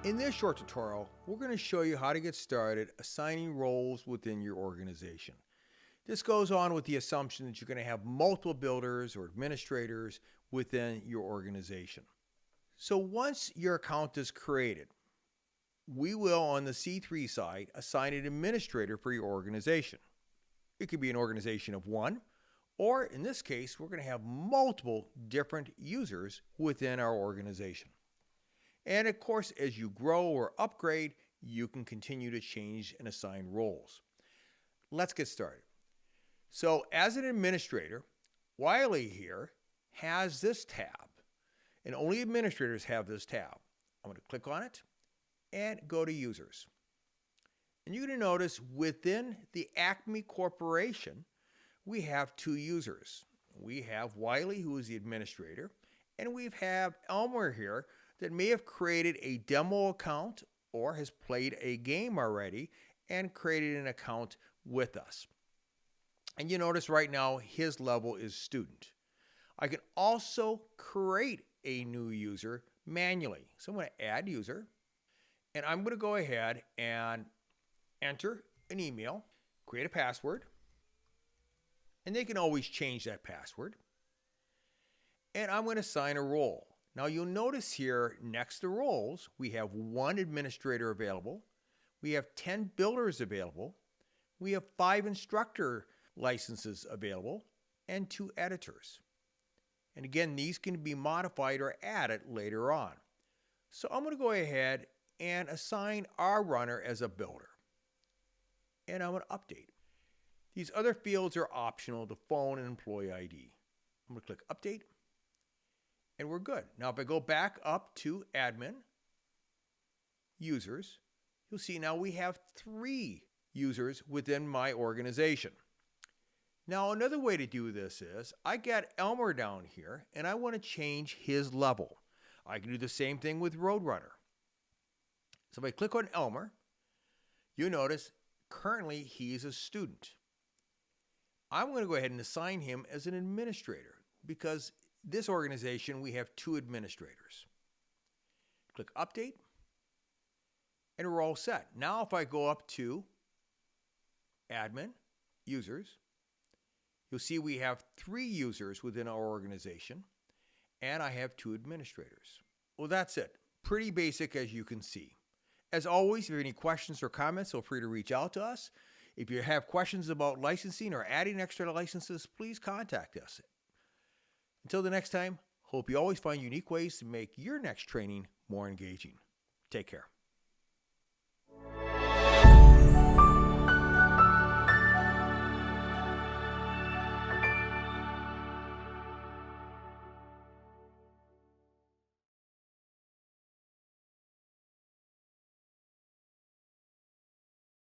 In this short tutorial, we're going to show you how to get started assigning roles within your organization. This goes on with the assumption that you're going to have multiple builders or administrators within your organization. So once your account is created, we will, on the C3 side, assign an administrator for your organization. It could be an organization of one, or in this case, we're going to have multiple different users within our organization. And of course, as you grow or upgrade, you can continue to change and assign roles. Let's get started. So as an administrator, Wiley here has this tab, and only administrators have this tab. I'm going to click on it and go to users. And you're going to notice within the Acme Corporation, we have two users. We have Wiley, who is the administrator, and we have Elmer here that may have created a demo account or has played a game already and created an account with us. And you notice right now his level is student. I can also create a new user manually. So I'm going to add user, and I'm going to go ahead and enter an email, create a password, and they can always change that password. And I'm going to assign a role. Now you'll notice here next to roles, we have one administrator available, we have 10 builders available, we have 5 instructor licenses available, and 2 editors. And again, these can be modified or added later on. So I'm going to go ahead and assign our runner as a builder. And I'm going to update. These other fields are optional, the phone and employee ID. I'm going to click update. And we're good. Now, if I go back up to admin, users, you'll see now we have 3 users within my organization. Now, another way to do this is I got Elmer down here and I want to change his level. I can do the same thing with Roadrunner. So if I click on Elmer, you notice currently he's a student. I'm going to go ahead and assign him as an administrator because this organization, we have 2 administrators. Click update, and we're all set. Now if I go up to admin, users, you'll see we have 3 users within our organization, and I have 2 administrators. Well, that's it. Pretty basic, as you can see. As always, if you have any questions or comments, feel free to reach out to us. If you have questions about licensing or adding extra licenses, please contact us. Until the next time, hope you always find unique ways to make your next training more engaging. Take care.